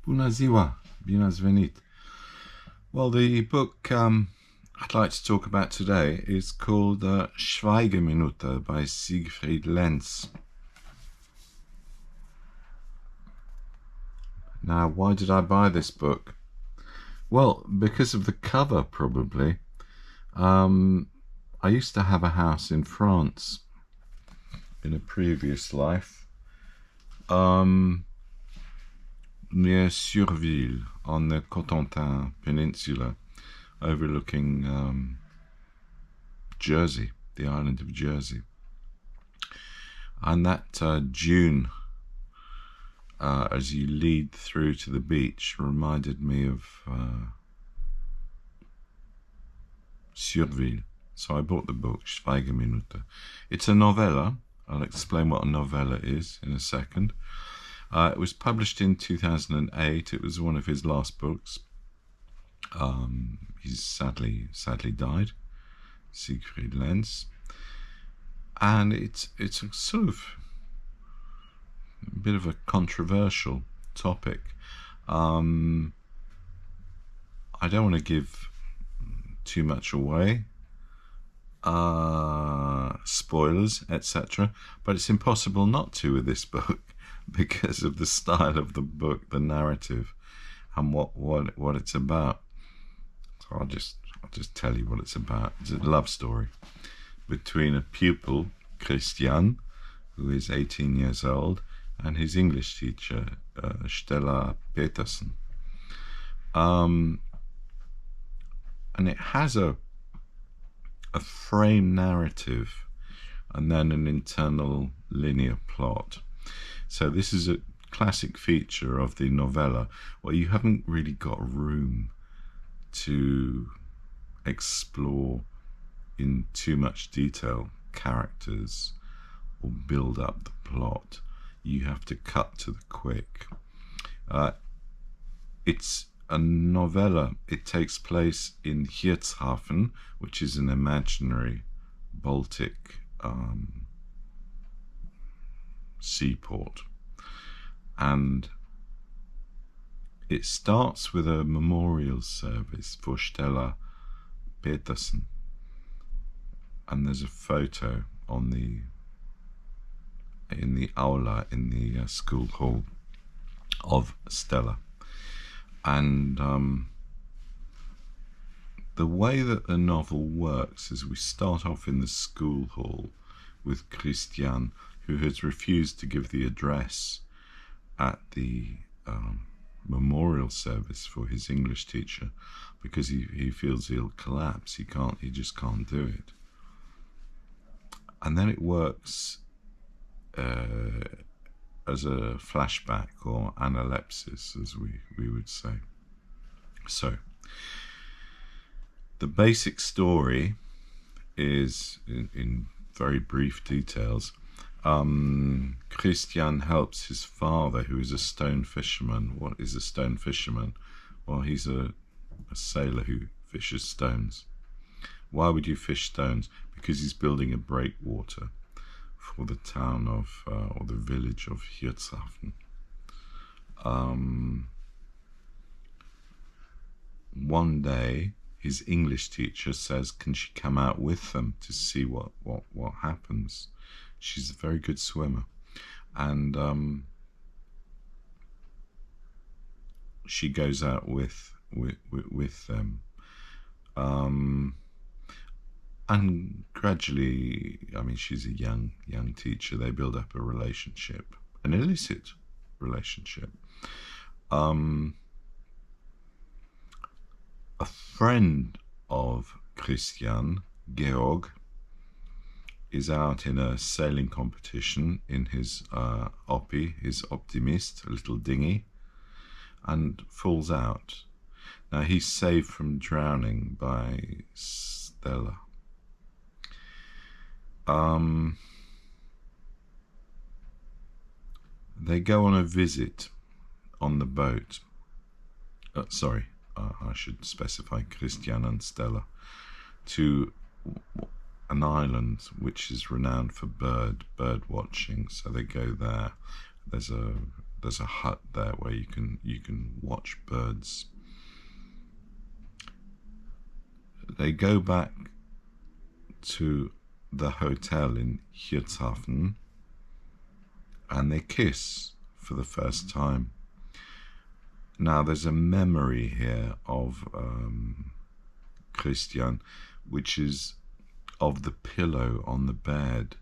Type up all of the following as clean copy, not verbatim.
Bună ziua, bine ați venit. Well, the book I'd like to talk about today is called Schweigeminute by Siegfried Lenz. Now, why did I buy this book? Well, because of the cover, probably. I used to have a house in France in a previous life, near Surville on the Cotentin Peninsula, overlooking Jersey, the island of Jersey. And that dune, as you lead through to the beach, reminded me of Surville. So I bought the book, Schweigeminute. It's a novella. I'll explain what a novella is in a second. It was published in 2008. It was one of his last books. He's sadly died, Siegfried Lenz. And it's a sort of a bit of a controversial topic. I don't want to give too much away, spoilers, etc. But it's impossible not to with this book because of the style of the book, the narrative, and what it's about. So I'll just tell you what it's about. It's a love story between a pupil, Christian, who is 18 years old, and his English teacher, Stella Peterson. And it has a frame narrative and then an internal linear plot. So this is a classic feature of the novella where you haven't really got room to explore in too much detail characters or build up the plot. You have to cut to the quick. It's a novella. It takes place in Hirtshafen, which is an imaginary Baltic seaport, and it starts with a memorial service for Stella Peterson, and there's a photo on in the aula, in the school hall, of Stella. And the way that the novel works is we start off in the school hall with Christian, who has refused to give the address at the memorial service for his English teacher because he feels he'll collapse. He just can't do it. And then it works as a flashback or analepsis, as we would say. So the basic story is, in very brief details, Christian helps his father, who is a stone fisherman. What is a stone fisherman? Well, he's a sailor who fishes stones. Why would you fish stones? Because he's building a breakwater for the town of, or the village of Hirtshafen. One day, his English teacher says, can she come out with them to see what happens? She's a very good swimmer, and she goes out with them, and gradually, I mean, she's a young teacher. They build up a relationship, an illicit relationship. A friend of Christian, Georg, is out in a sailing competition in his oppie, his Optimist, a little dinghy, and falls out. Now he's saved from drowning by Stella. They go on a visit on the boat. I should specify Christian and Stella, to an island which is renowned for bird watching. So they go there. There's a there's a hut there where you can watch birds. They go back to the hotel in Hirtshafen and they kiss for the first time. Now there's a memory here of Christian, which is of the pillow on the bed,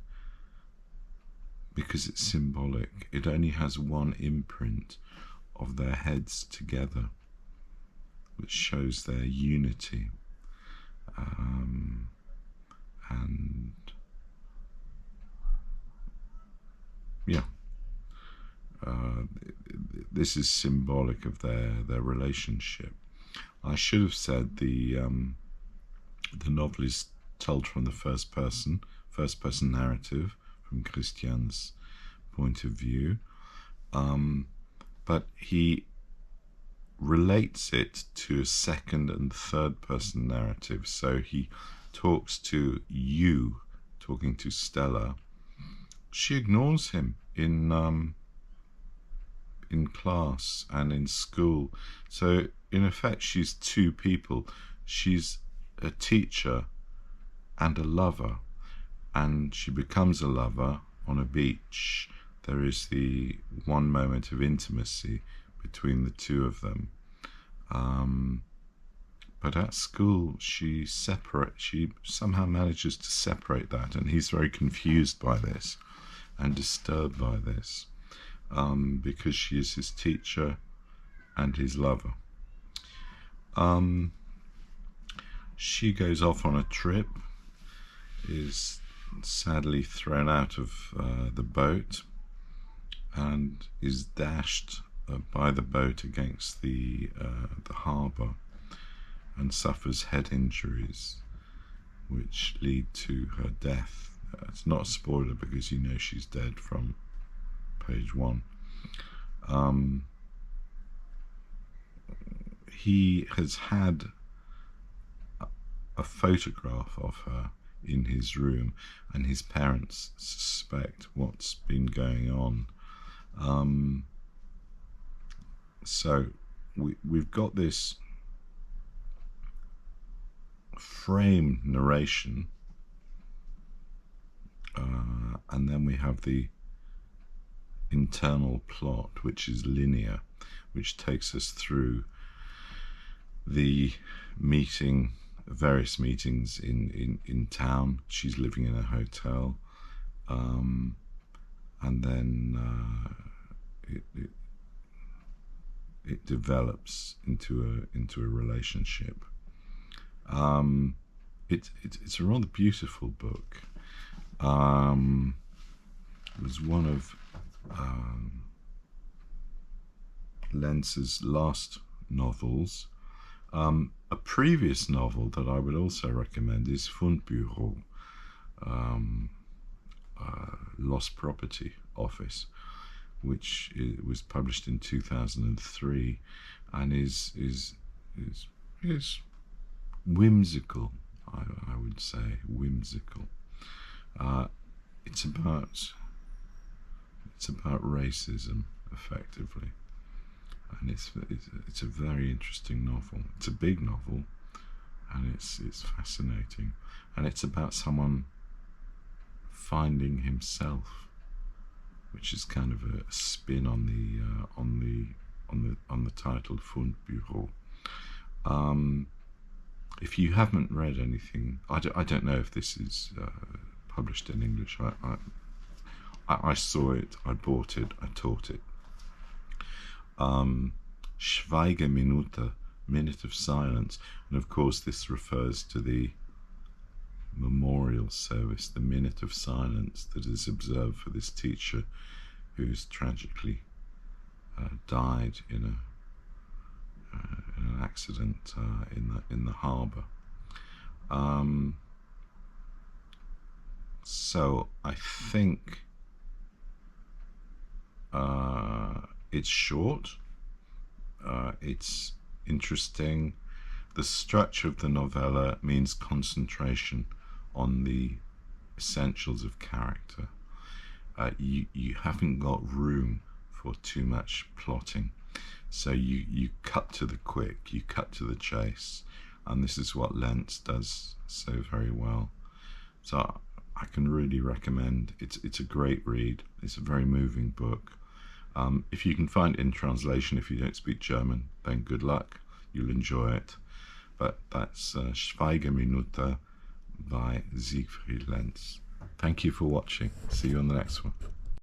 because it's symbolic. It only has one imprint of their heads together, which shows their unity. And yeah, this is symbolic of their relationship. I should have said the novel is told from the first person narrative, from Christian's point of view, but he relates it to a second and third person narrative. So he talks to you, talking to Stella. She ignores him in class and in school. So in effect, she's two people. She's a teacher and a lover, and she becomes a lover on a beach. There is the one moment of intimacy between the two of them. But at school, she somehow manages to separate that, and he's very confused by this and disturbed by this, because she is his teacher and his lover. She goes off on a trip, is sadly thrown out of the boat, and is dashed by the boat against the harbour, and suffers head injuries which lead to her death. It's not a spoiler because you know she's dead from page 1. He has had a photograph of her in his room, and his parents suspect what's been going on. So we've got this frame narration, and then we have the internal plot, which is linear, which takes us through the various meetings in town. She's living in a hotel, and then it develops into a relationship. It's a rather beautiful book. It was one of Lenz's last novels. A previous novel that I would also recommend is Fundbüro, Lost Property Office, which was published in 2003, and is whimsical. I would say whimsical. It's about racism, effectively, and it's a very interesting novel. It's a big novel, and it's fascinating, and it's about someone finding himself, which is kind of a spin on the title Fundbüro. If you haven't read anything, I don't know if this is published in English. I saw it, I bought it, I taught it. Schweigeminute, Minute of Silence, and of course this refers to the memorial service, the Minute of Silence that is observed for this teacher who's tragically died in an accident in the harbour. So I think it's short, it's interesting. The structure of the novella means concentration on the essentials of character. You haven't got room for too much plotting. So you cut to the quick, you cut to the chase, and this is what Lenz does so very well. So I can really recommend. It's a great read. It's a very moving book. If you can find it in translation, if you don't speak German, then good luck. You'll enjoy it. But that's Schweigeminute by Siegfried Lenz. Thank you for watching. See you on the next one.